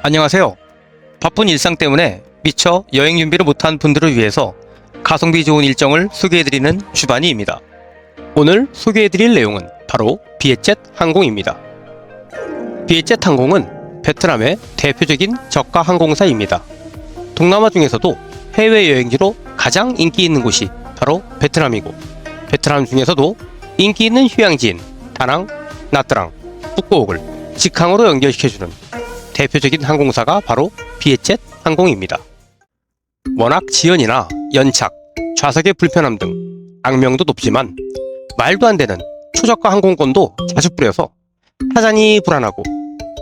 안녕하세요. 바쁜 일상 때문에 미처 여행 준비를 못한 분들을 위해서 가성비 좋은 일정을 소개해드리는 주바니입니다. 오늘 소개해드릴 내용은 바로 비에젯 항공입니다. 비에젯 항공은 베트남의 대표적인 저가 항공사입니다. 동남아 중에서도 해외여행지로 가장 인기 있는 곳이 바로 베트남이고, 베트남 중에서도 인기 있는 휴양지인 다낭, 나트랑, 푸꾸옥을 직항으로 연결시켜주는 대표적인 항공사가 바로 비에젯 항공입니다. 워낙 지연이나 연착, 좌석의 불편함 등 악명도 높지만 말도 안 되는 초저가 항공권도 자주 뿌려서 타자니 불안하고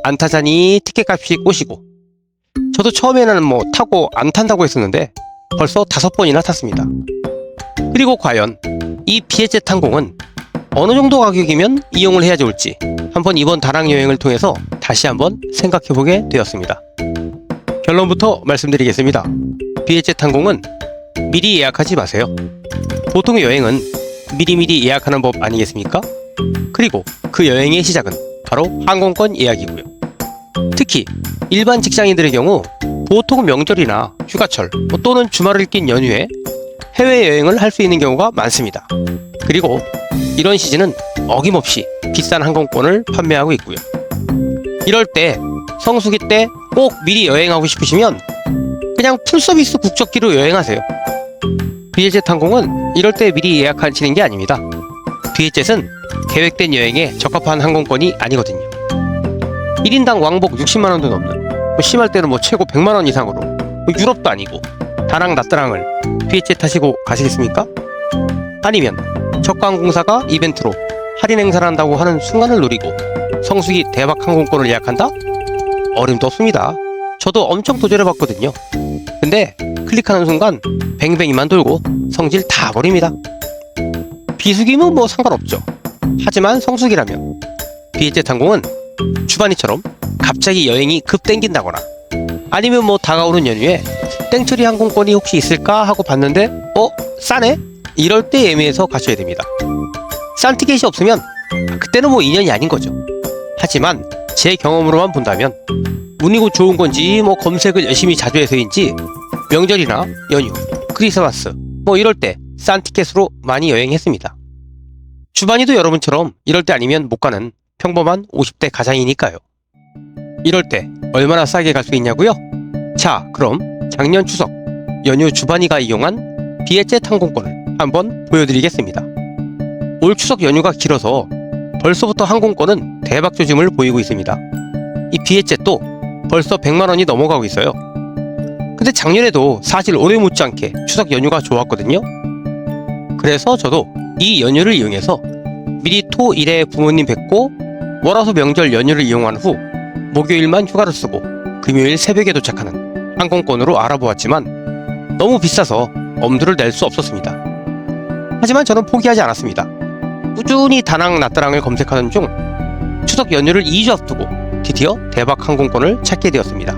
안 타자니 티켓값이 꼬시고, 저도 처음에는 타고 안 탄다고 했었는데 벌써 5번이나 탔습니다. 그리고 과연 이 비에젯 항공은 어느 정도 가격이면 이용을 해야 좋을지 한번 이번 다낭 여행을 통해서 다시 한번 생각해보게 되었습니다. 결론부터 말씀드리겠습니다. 비에젯 항공은 미리 예약하지 마세요. 보통 여행은 미리미리 예약하는 법 아니겠습니까? 그리고 그 여행의 시작은 바로 항공권 예약이고요. 특히 일반 직장인들의 경우 보통 명절이나 휴가철 또는 주말을 낀 연휴에 해외여행을 할 수 있는 경우가 많습니다. 그리고 이런 시즌은 어김없이 비싼 항공권을 판매하고 있고요. 이럴 때 성수기 때 꼭 미리 여행하고 싶으시면 그냥 풀서비스 국적기로 여행하세요. 비에젯 항공은 이럴 때 미리 예약하시는 게 아닙니다. 비에젯은 계획된 여행에 적합한 항공권이 아니거든요. 1인당 왕복 60만원도 넘는, 심할 때는 최고 100만원 이상으로, 유럽도 아니고 다낭 나트랑을 비에젯 타시고 가시겠습니까? 아니면 저가 항공사가 이벤트로 할인 행사를 한다고 하는 순간을 노리고 성수기 대박 항공권을 예약한다? 어림도 없습니다. 저도 엄청 도전해봤거든요. 근데 클릭하는 순간 뱅뱅이만 돌고 성질 다 버립니다. 비수기면 상관없죠. 하지만 성수기라면 비에젯 항공은 주바니처럼 갑자기 여행이 급 땡긴다거나 아니면 다가오는 연휴에 땡처리 항공권이 혹시 있을까 하고 봤는데 싸네? 이럴 때 예매해서 가셔야 됩니다. 싼 티켓이 없으면 그때는 인연이 아닌 거죠. 하지만 제 경험으로만 본다면 운이 좋은 건지 검색을 열심히 자주 해서인지 명절이나 연휴, 크리스마스 이럴 때 싼 티켓으로 많이 여행했습니다. 주바니도 여러분처럼 이럴 때 아니면 못 가는 평범한 50대 가장이니까요. 이럴 때 얼마나 싸게 갈 수 있냐고요? 자, 그럼 작년 추석 연휴 주바니가 이용한 비에젯 항공권을 한번 보여드리겠습니다. 올 추석 연휴가 길어서 벌써부터 항공권은 대박 조짐을 보이고 있습니다. 이 비에젯도 벌써 100만원이 넘어가고 있어요. 근데 작년에도 사실 올해 못지않게 추석 연휴가 좋았거든요. 그래서 저도 이 연휴를 이용해서 미리 토, 일에 부모님 뵙고 월화수 명절 연휴를 이용한 후 목요일만 휴가를 쓰고 금요일 새벽에 도착하는 항공권으로 알아보았지만 너무 비싸서 엄두를 낼 수 없었습니다. 하지만 저는 포기하지 않았습니다. 꾸준히 다낭 나트랑을 검색하는 중 추석 연휴를 2주 앞두고 드디어 대박 항공권을 찾게 되었습니다.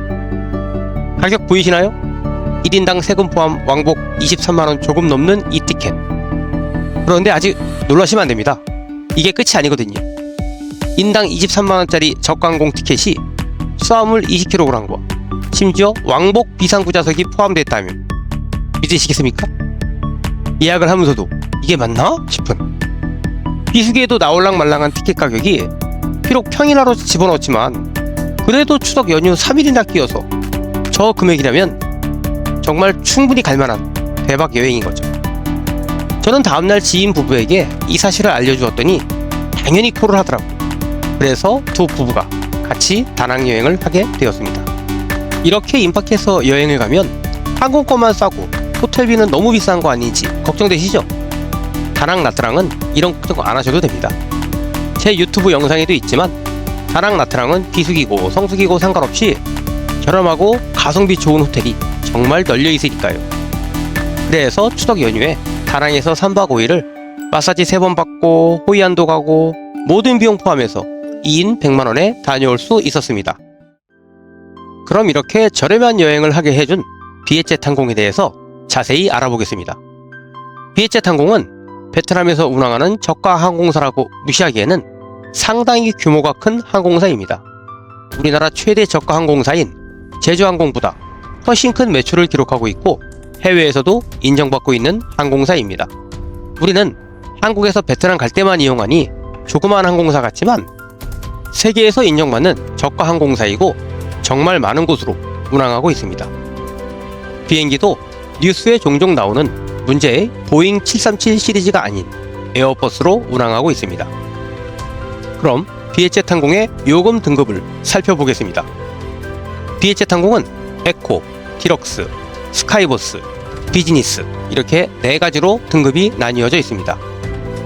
가격 보이시나요? 1인당 세금 포함 왕복 23만원 조금 넘는 이 티켓. 그런데 아직 놀라시면 안됩니다. 이게 끝이 아니거든요. 인당 23만원짜리 저가항공 티켓이 수화물 20kg과 심지어 왕복 비상구좌석이 포함되어 있다면 믿으시겠습니까? 예약을 하면서도 이게 맞나? 싶은, 비수기에도 나올랑말랑한 티켓 가격이 비록 평일화로 집어넣었지만 그래도 추석 연휴 3일이나 끼어서 저 금액이라면 정말 충분히 갈만한 대박 여행인 거죠. 저는 다음날 지인 부부에게 이 사실을 알려주었더니 당연히 콜을 하더라고요. 그래서 두 부부가 같이 다낭 여행을 하게 되었습니다. 이렇게 임박해서 여행을 가면 항공권만 싸고 호텔비는 너무 비싼 거 아닌지 걱정되시죠? 다낭 나트랑은 이런 걱정 안 하셔도 됩니다. 제 유튜브 영상에도 있지만 다낭 나트랑은 비수기고 성수기고 상관없이 저렴하고 가성비 좋은 호텔이 정말 널려 있으니까요. 그래서 추석 연휴에 다낭에서 3박 5일을 마사지 3번 받고 호이안도 가고 모든 비용 포함해서 2인 100만원에 다녀올 수 있었습니다. 그럼 이렇게 저렴한 여행을 하게 해준 비에젯 항공에 대해서 자세히 알아보겠습니다. 비에젯 항공은 베트남에서 운항하는 저가 항공사라고 무시하기에는 상당히 규모가 큰 항공사입니다. 우리나라 최대 저가 항공사인 제주항공보다 훨씬 큰 매출을 기록하고 있고 해외에서도 인정받고 있는 항공사입니다. 우리는 한국에서 베트남 갈 때만 이용하니 조그마한 항공사 같지만 세계에서 인정받는 저가 항공사이고 정말 많은 곳으로 운항하고 있습니다. 비행기도 뉴스에 종종 나오는 문제의 보잉 737 시리즈가 아닌 에어버스로 운항하고 있습니다. 그럼 비에젯 항공의 요금 등급을 살펴보겠습니다. 비에젯 항공은 에코, 디럭스, 스카이버스, 비즈니스 이렇게 4가지로 등급이 나뉘어져 있습니다.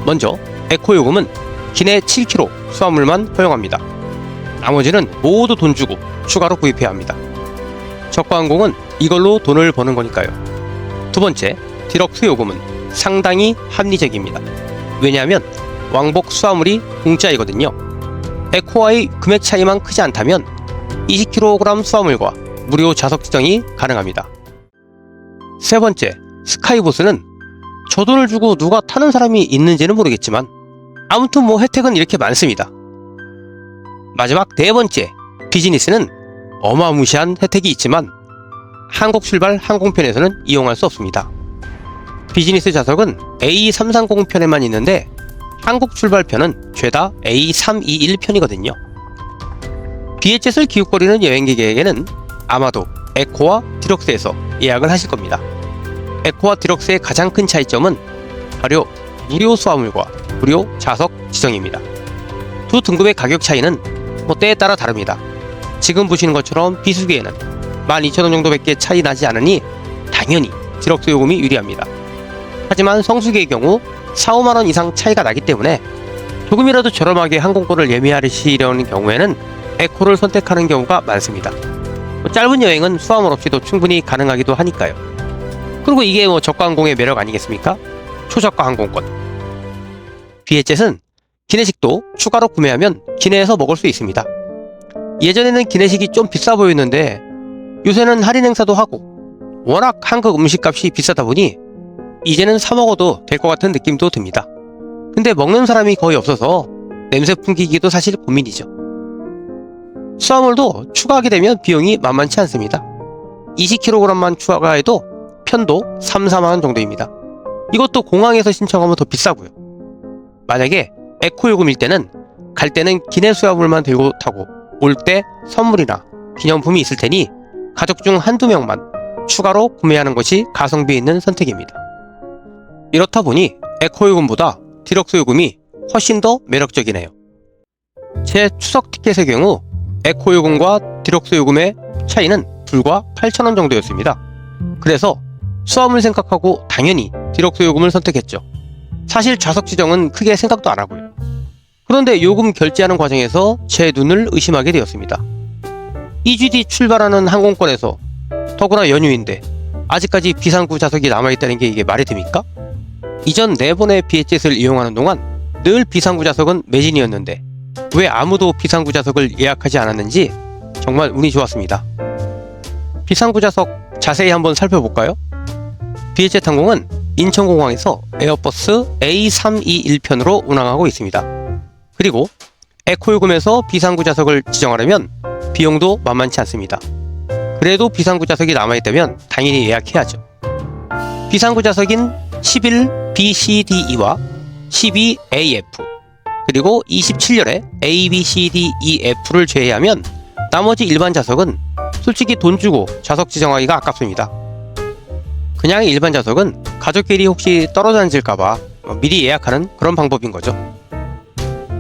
먼저 에코 요금은 기내 7km 수화물만 허용합니다. 나머지는 모두 돈 주고 추가로 구입해야 합니다. 저가 항공은 이걸로 돈을 버는 거니까요. 두 번째, 디럭스 요금은 상당히 합리적입니다. 왜냐하면 왕복 수화물이 공짜이거든요. 에코와의 금액 차이만 크지 않다면 20kg 수화물과 무료 좌석 지정이 가능합니다. 세 번째, 스카이버스는 저 돈을 주고 누가 타는 사람이 있는지는 모르겠지만 아무튼 뭐 혜택은 이렇게 많습니다. 마지막 네 번째, 비즈니스는 어마무시한 혜택이 있지만 한국 출발 항공편에서는 이용할 수 없습니다. 비즈니스 좌석은 A330 편에만 있는데 한국 출발편은 죄다 A321 편이거든요. 비에젯을 기웃거리는 여행객에게는 아마도 에코와 디럭스에서 예약을 하실 겁니다. 에코와 디럭스의 가장 큰 차이점은 바로 무료 수화물과 무료 좌석 지정입니다. 두 등급의 가격 차이는 때에 따라 다릅니다. 지금 보시는 것처럼 비수기에는 12,000원 정도밖에 차이 나지 않으니 당연히 디럭스 요금이 유리합니다. 하지만 성수기의 경우 4, 5만원 이상 차이가 나기 때문에 조금이라도 저렴하게 항공권을 예매하시려는 경우에는 에코를 선택하는 경우가 많습니다. 짧은 여행은 수화물 없이도 충분히 가능하기도 하니까요. 그리고 이게 저가 항공의 매력 아니겠습니까? 초저가 항공권. 비에젯은 기내식도 추가로 구매하면 기내에서 먹을 수 있습니다. 예전에는 기내식이 좀 비싸 보였는데 요새는 할인 행사도 하고 워낙 한국 음식값이 비싸다 보니 이제는 사 먹어도 될 것 같은 느낌도 듭니다. 근데 먹는 사람이 거의 없어서 냄새 풍기기도 사실 고민이죠. 수화물도 추가하게 되면 비용이 만만치 않습니다. 20kg만 추가해도 편도 3, 4만원 정도입니다. 이것도 공항에서 신청하면 더 비싸고요. 만약에 에코 요금일 때는 갈 때는 기내 수화물만 들고 타고 올 때 선물이나 기념품이 있을 테니 가족 중 한두 명만 추가로 구매하는 것이 가성비 있는 선택입니다. 이렇다 보니 에코 요금보다 디럭스 요금이 훨씬 더 매력적이네요. 제 추석 티켓의 경우 에코 요금과 디럭스 요금의 차이는 불과 8,000원 정도였습니다. 그래서 수화물 생각하고 당연히 디럭스 요금을 선택했죠. 사실 좌석 지정은 크게 생각도 안 하고요. 그런데 요금 결제하는 과정에서 제 눈을 의심하게 되었습니다. 2주 뒤 출발하는 항공권에서 더구나 연휴인데 아직까지 비상구 좌석이 남아있다는 게 이게 말이 됩니까? 이전 4번의 비에젯을 이용하는 동안 늘 비상구 좌석은 매진이었는데 왜 아무도 비상구 좌석을 예약하지 않았는지 정말 운이 좋았습니다. 비상구 좌석 자세히 한번 살펴볼까요? 비에젯 항공은 인천공항에서 에어버스 A321편으로 운항하고 있습니다. 그리고 에코 요금에서 비상구 좌석을 지정하려면 비용도 만만치 않습니다. 그래도 비상구 좌석이 남아있다면 당연히 예약해야죠. 비상구 좌석인 11BCDE와 12AF 그리고 27열의 ABCDEF를 제외하면 나머지 일반 좌석은 솔직히 돈 주고 좌석 지정하기가 아깝습니다. 그냥 일반 좌석은 가족끼리 혹시 떨어져 앉을까봐 미리 예약하는 그런 방법인 거죠.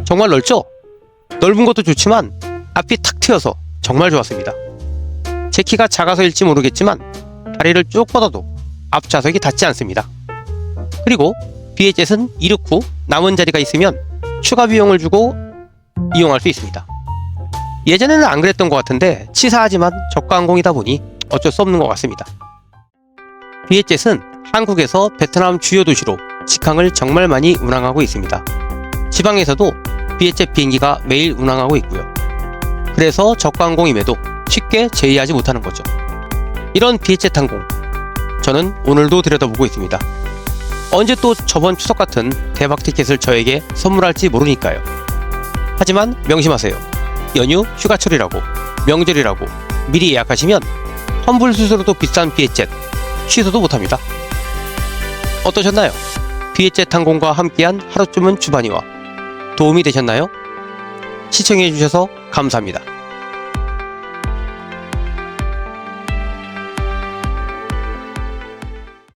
정말 넓죠? 넓은 것도 좋지만 앞이 탁 트여서 정말 좋았습니다. 제 키가 작아서일지 모르겠지만 다리를 쭉 뻗어도 앞 좌석이 닿지 않습니다. 그리고 비에젯은 이륙 후 남은 자리가 있으면 추가 비용을 주고 이용할 수 있습니다. 예전에는 안 그랬던 것 같은데 치사하지만 저가 항공이다 보니 어쩔 수 없는 것 같습니다. 비에젯은 한국에서 베트남 주요 도시로 직항을 정말 많이 운항하고 있습니다. 지방에서도 비에젯 비행기가 매일 운항하고 있고요. 그래서 저가 항공임에도 쉽게 제의하지 못하는 거죠. 이런 비에젯 항공 저는 오늘도 들여다보고 있습니다. 언제 또 저번 추석 같은 대박 티켓을 저에게 선물할지 모르니까요. 하지만 명심하세요. 연휴 휴가철이라고 명절이라고 미리 예약하시면 환불 수수료도 비싼 비에젯 취소도 못합니다. 어떠셨나요? 비에젯 항공과 함께한 하루쯤은 주반이와 도움이 되셨나요? 시청해주셔서 감사합니다.